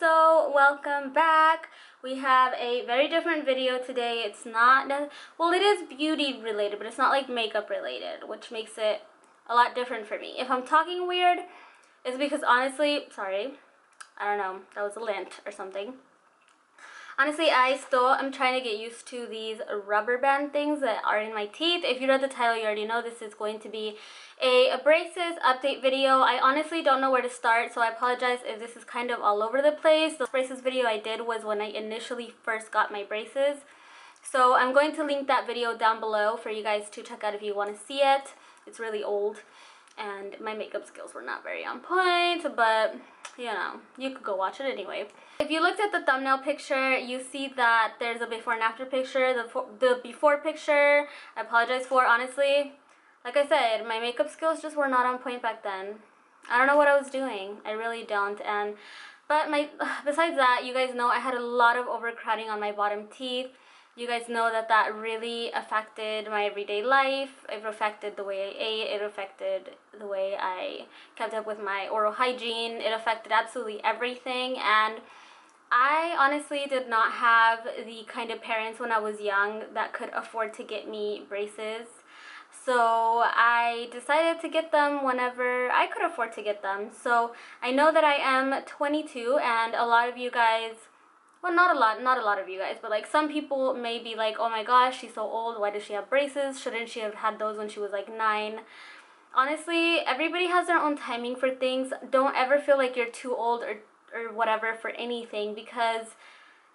so welcome back. We have a very different video today. It's not, well, it is beauty related, but it's not like makeup related, which makes it a lot different for me. If I'm talking weird, it's because honestly, sorry, I don't know, that was a lint or something. Honestly, I still am trying to get used to these rubber band things that are in my teeth. If you read the title, you already know this is going to be a braces update video. I honestly don't know where to start, so I apologize if this is kind of all over the place. The braces video I did was when I initially first got my braces. So I'm going to link that video down below for you guys to check out if you want to see it. It's really old, and my makeup skills were not very on point, but you know, you could go watch it anyway. If you looked at the thumbnail picture, you see that there's a before and after picture. The before picture, I apologize for, honestly. Like I said, my makeup skills just were not on point back then. I don't know what I was doing. I really don't. But besides that, you guys know I had a lot of overcrowding on my bottom teeth. You guys know that really affected my everyday life. It affected the way I ate. It affected the way I kept up with my oral hygiene. It affected absolutely everything. And I honestly did not have the kind of parents when I was young that could afford to get me braces. So I decided to get them whenever I could afford to get them. So I know that I am 22, and a lot of you guys, well, not a lot of you guys, but like some people may be like, oh my gosh, she's so old, why does she have braces? Shouldn't she have had those when she was like 9? Honestly, everybody has their own timing for things. Don't ever feel like you're too old or whatever for anything, because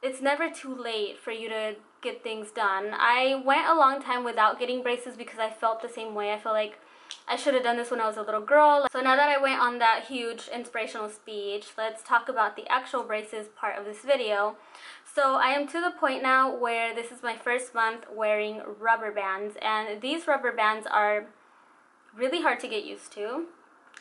it's never too late for you to get things done. I went a long time without getting braces because I felt the same way. I felt like I should have done this when I was a little girl. So now that I went on that huge inspirational speech, let's talk about the actual braces part of this video. So I am to the point now where this is my first month wearing rubber bands, and these rubber bands are really hard to get used to.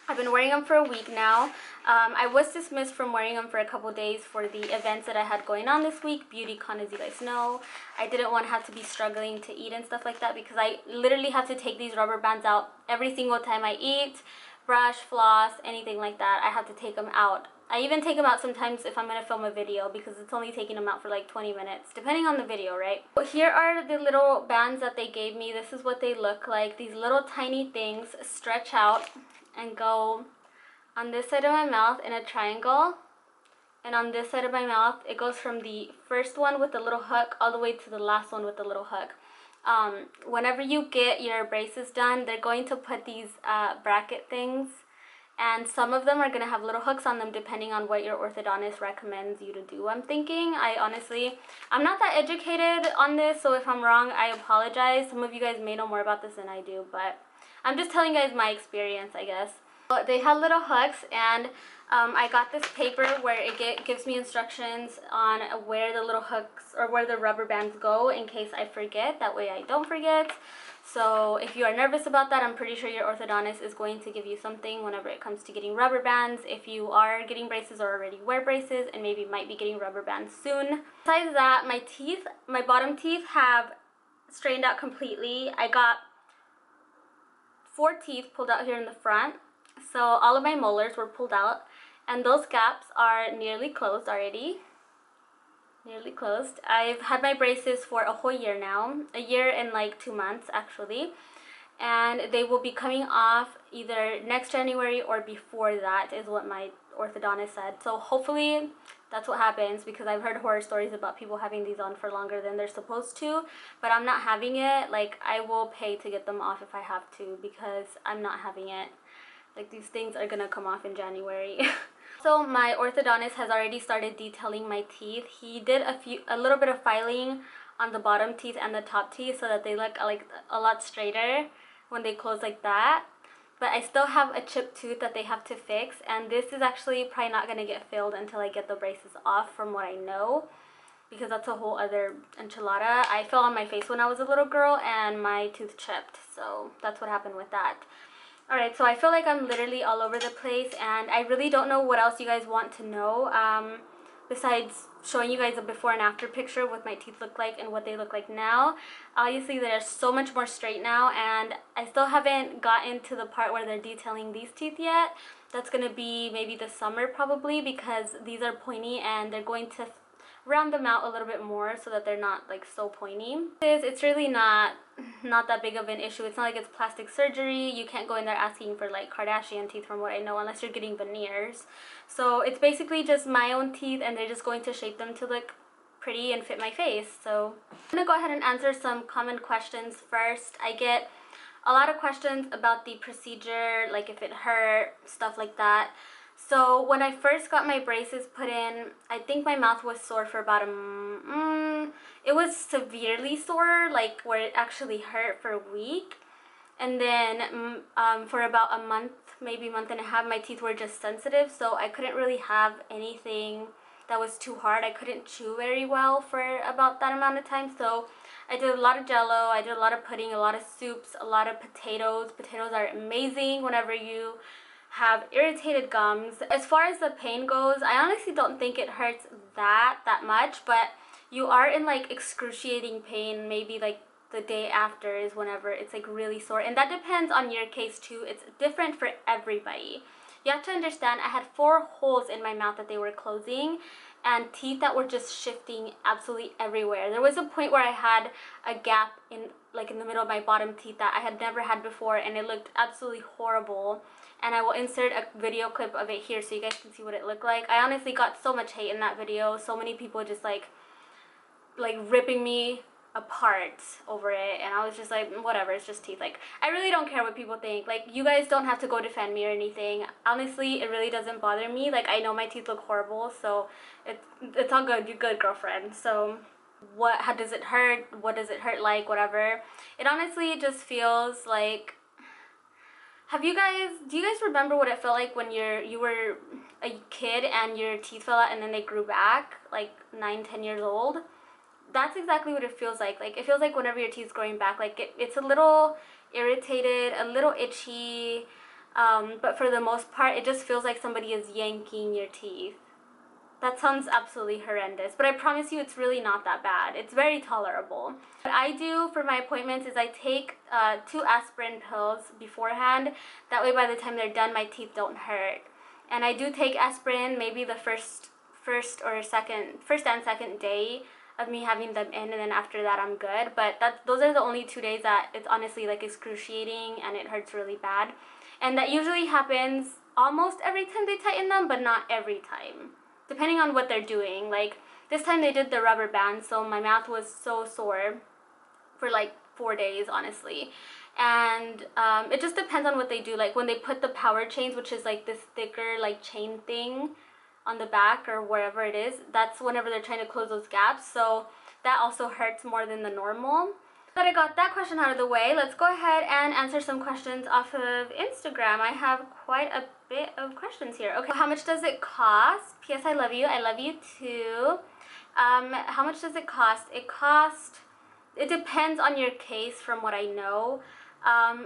I've been wearing them for a week now. I was dismissed from wearing them for a couple days for the events that I had going on this week, BeautyCon, as you guys know. I didn't want to have to be struggling to eat and stuff like that, because I literally have to take these rubber bands out every single time I eat, brush, floss, anything like that. I have to take them out. I even take them out sometimes if I'm going to film a video, because it's only taking them out for like 20 minutes, depending on the video, right? But here are the little bands that they gave me. This is what they look like. These little tiny things stretch out and go on this side of my mouth in a triangle, and on this side of my mouth it goes from the first one with the little hook all the way to the last one with the little hook. Whenever you get your braces done, they're going to put these bracket things, and some of them are going to have little hooks on them depending on what your orthodontist recommends you to do. I'm not that educated on this, so if I'm wrong, I apologize. Some of you guys may know more about this than I do, but I'm just telling you guys my experience, I guess. But they had little hooks, and I got this paper where it gives me instructions on where the little hooks or where the rubber bands go in case I forget. That way I don't forget. So if you are nervous about that, I'm pretty sure your orthodontist is going to give you something whenever it comes to getting rubber bands. If you are getting braces or already wear braces and maybe might be getting rubber bands soon. Besides that, my bottom teeth have straightened out completely. I got 4 teeth pulled out here in the front, so all of my molars were pulled out, and those gaps are nearly closed already. Nearly closed. I've had my braces for a whole year now, a year and like 2 months actually, and they will be coming off either next January or before that, is what my orthodontist said. So hopefully that's what happens, because I've heard horror stories about people having these on for longer than they're supposed to, but I'm not having it. Like, I will pay to get them off if I have to, because I'm not having it. Like, these things are gonna come off in January. So my orthodontist has already started detailing my teeth. He did a little bit of filing on the bottom teeth and the top teeth so that they look like a lot straighter when they close like that. But I still have a chipped tooth that they have to fix, and this is actually probably not going to get filled until I get the braces off, from what I know, because that's a whole other enchilada. I fell on my face when I was a little girl and my tooth chipped, so that's what happened with that. Alright, so I feel like I'm literally all over the place, and I really don't know what else you guys want to know. besides showing you guys a before and after picture of what my teeth look like and what they look like now. Obviously they're so much more straight now, and I still haven't gotten to the part where they're detailing these teeth yet. That's gonna be maybe this summer probably, because these are pointy and they're going to round them out a little bit more so that they're not like so pointy. It's really not that big of an issue. It's not like it's plastic surgery. You can't go in there asking for like Kardashian teeth from what I know, unless you're getting veneers. So it's basically just my own teeth, and they're just going to shape them to look pretty and fit my face. So I'm gonna go ahead and answer some common questions first. I get a lot of questions about the procedure, like if it hurt, stuff like that. So when I first got my braces put in, I think my mouth was sore for about it was severely sore, like where it actually hurt for a week. And then for about a month, maybe month and a half, my teeth were just sensitive, so I couldn't really have anything that was too hard. I couldn't chew very well for about that amount of time, so I did a lot of jello, I did a lot of pudding, a lot of soups, a lot of potatoes. Potatoes are amazing whenever you have irritated gums. As far as the pain goes, I honestly don't think it hurts that much, but you are in like excruciating pain maybe like the day after is whenever it's like really sore, and that depends on your case too. It's different for everybody. You have to understand, I had 4 holes in my mouth that they were closing, and teeth that were just shifting absolutely everywhere. There was a point where I had a gap in the middle of my bottom teeth that I had never had before, and it looked absolutely horrible. And I will insert a video clip of it here so you guys can see what it looked like. I honestly got so much hate in that video. So many people just like ripping me apart over it, and I was just like, whatever, it's just teeth. Like, I really don't care what people think. Like, you guys don't have to go defend me or anything. Honestly, it really doesn't bother me. Like, I know my teeth look horrible, so it's all good. You're good, girlfriend. So how does it hurt? What does it hurt like? Whatever. It honestly just feels like, do you guys remember what it felt like when you were a kid and your teeth fell out and then they grew back, like 9-10 years old? That's exactly what it feels like. Like, it feels like whenever your teeth's growing back, like it's a little irritated, a little itchy, but for the most part, it just feels like somebody is yanking your teeth. That sounds absolutely horrendous, but I promise you it's really not that bad. It's very tolerable. What I do for my appointments is I take 2 aspirin pills beforehand. That way by the time they're done, my teeth don't hurt. And I do take aspirin maybe the first and second day of me having them in, and then after that I'm good. But those are the only 2 days that it's honestly like excruciating and it hurts really bad. And that usually happens almost every time they tighten them, but not every time, depending on what they're doing. Like, this time they did the rubber band, so my mouth was so sore for like 4 days, honestly. And it just depends on what they do. Like, when they put the power chains, which is like this thicker like chain thing on the back or wherever it is, that's whenever they're trying to close those gaps, so that also hurts more than the normal. But I got that question out of the way. Let's go ahead and answer some questions off of Instagram. I have quite a bit of questions here. Okay, how much does it cost? P.S. I love you. I love you too. How much does it cost? It depends on your case from what I know.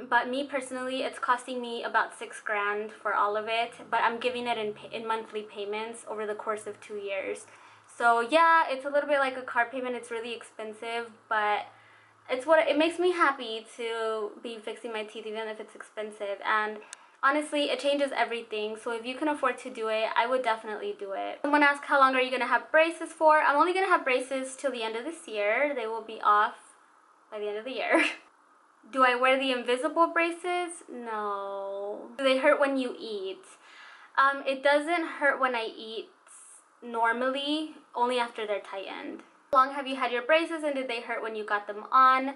But me personally, it's costing me about $6 grand for all of it, but I'm giving it in monthly payments over the course of 2 years. So yeah, it's a little bit like a car payment. It's really expensive, but it makes me happy to be fixing my teeth, even if it's expensive. And honestly, it changes everything. So if you can afford to do it, I would definitely do it. Someone asked, how long are you gonna have braces for? I'm only gonna have braces till the end of this year. They will be off by the end of the year. Do I wear the invisible braces? No. Do they hurt when you eat? It doesn't hurt when I eat normally, only after they're tightened. How long have you had your braces, and did they hurt when you got them on?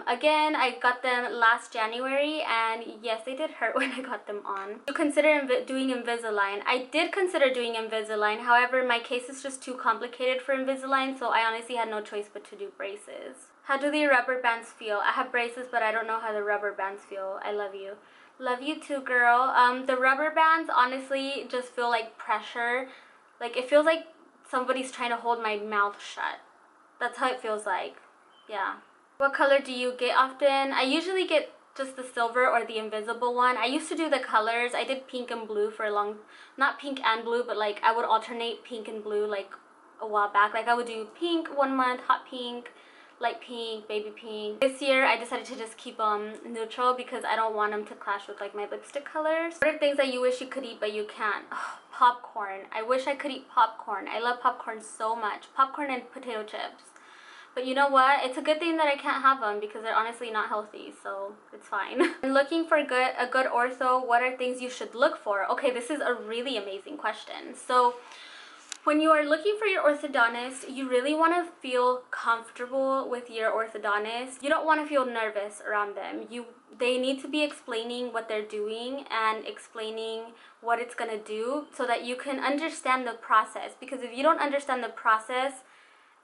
Again, I got them last January, and yes, they did hurt when I got them on. You consider doing Invisalign? I did consider doing Invisalign. However, my case is just too complicated for Invisalign, so I honestly had no choice but to do braces. How do the rubber bands feel? I have braces, but I don't know how the rubber bands feel. I love you. Love you too, girl. The rubber bands honestly just feel like pressure. Like, it feels like somebody's trying to hold my mouth shut. That's how it feels like. Yeah. What color do you get often? I usually get just the silver or the invisible one. I used to do the colors. I did pink and blue for a long, not pink and blue, but like I would alternate pink and blue like a while back. Like I would do pink 1 month, hot pink, light pink, baby pink. This year I decided to just keep neutral because I don't want them to clash with like my lipstick colors. What are things that you wish you could eat but you can't? Oh, popcorn. I wish I could eat popcorn. I love popcorn so much. Popcorn and potato chips. But you know what? It's a good thing that I can't have them because they're honestly not healthy, so it's fine. Looking for a good ortho, what are things you should look for? Okay, this is a really amazing question. So when you are looking for your orthodontist, you really want to feel comfortable with your orthodontist. You don't want to feel nervous around them. They need to be explaining what they're doing and explaining what it's going to do so that you can understand the process. Because if you don't understand the process,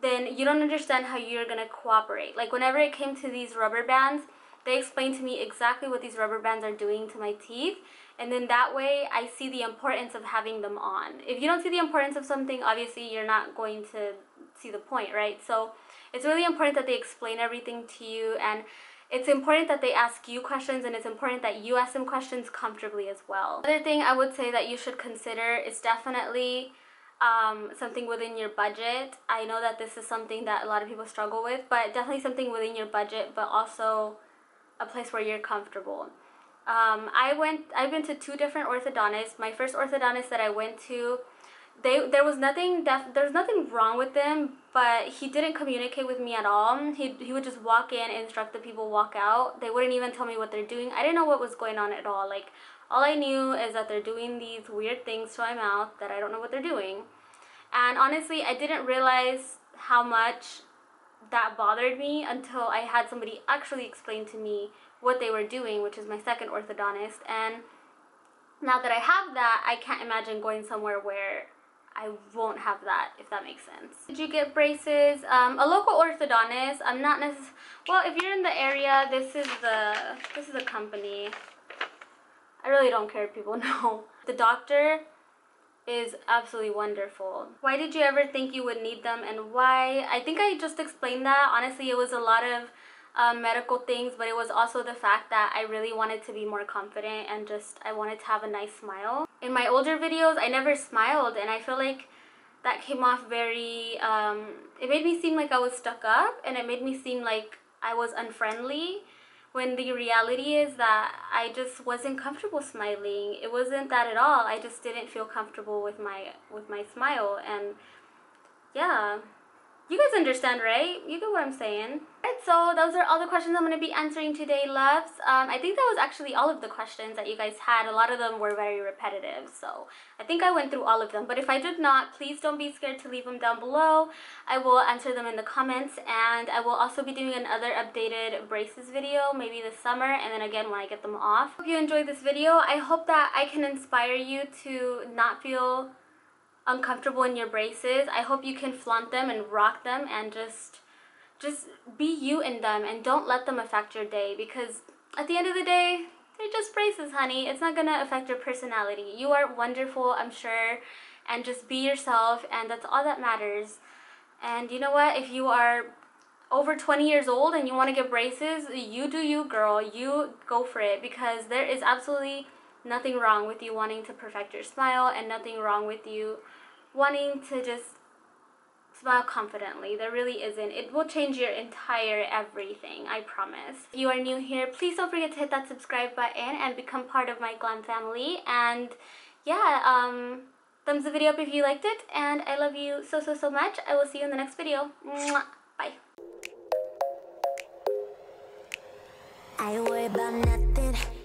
then you don't understand how you're going to cooperate. Like whenever it came to these rubber bands, they explained to me exactly what these rubber bands are doing to my teeth. And then that way I see the importance of having them on. If you don't see the importance of something, obviously you're not going to see the point, right? So it's really important that they explain everything to you, and it's important that they ask you questions, and it's important that you ask them questions comfortably as well. Another thing I would say that you should consider is definitely something within your budget. I know that this is something that a lot of people struggle with, but definitely something within your budget, but also a place where you're comfortable. I've been to 2 different orthodontists. My first orthodontist that I went to, there was nothing wrong with them, but he didn't communicate with me at all. He would just walk in, instruct the people, walk out. They wouldn't even tell me what they're doing. I didn't know what was going on at all. Like, all I knew is that they're doing these weird things to my mouth that I don't know what they're doing. And honestly, I didn't realize how much that bothered me until I had somebody actually explain to me what they were doing, which is my second orthodontist. And now that I have that, I can't imagine going somewhere where I won't have that, if that makes sense. Did you get braces? A local orthodontist. I'm not necessarily, well, if you're in the area, this is the company. I really don't care if people know. The doctor is absolutely wonderful. Why did you ever think you would need them, and why? I think I just explained that. Honestly, it was a lot of medical things, but it was also the fact that I really wanted to be more confident and just I wanted to have a nice smile. In my older videos, I never smiled, and I feel like that came off very, it made me seem like I was stuck up, and it made me seem like I was unfriendly, when the reality is that I just wasn't comfortable smiling. It wasn't that at all. I just didn't feel comfortable with my smile, and yeah. You guys understand, right? You get what I'm saying. Alright, so those are all the questions I'm going to be answering today, loves. I think that was actually all of the questions that you guys had. A lot of them were very repetitive, so I think I went through all of them. But if I did not, please don't be scared to leave them down below. I will answer them in the comments, and I will also be doing another updated braces video, maybe this summer, and then again when I get them off. Hope you enjoyed this video. I hope that I can inspire you to not feel uncomfortable in your braces. I hope you can flaunt them and rock them and just be you in them, and don't let them affect your day, because at the end of the day, they're just braces, honey. It's not gonna affect your personality. You are wonderful, I'm sure, and just be yourself, and that's all that matters. And you know what? If you are over 20 years old and you want to get braces, you do you, girl. You go for it, because there is absolutely nothing wrong with you wanting to perfect your smile, and nothing wrong with you wanting to just smile confidently. There really isn't. It will change your entire everything, I promise. If you are new here, please don't forget to hit that subscribe button and become part of my glam family. And yeah, thumbs the video up if you liked it, and I love you so much. I will see you in the next video. Mwah. Bye. I worry about nothing.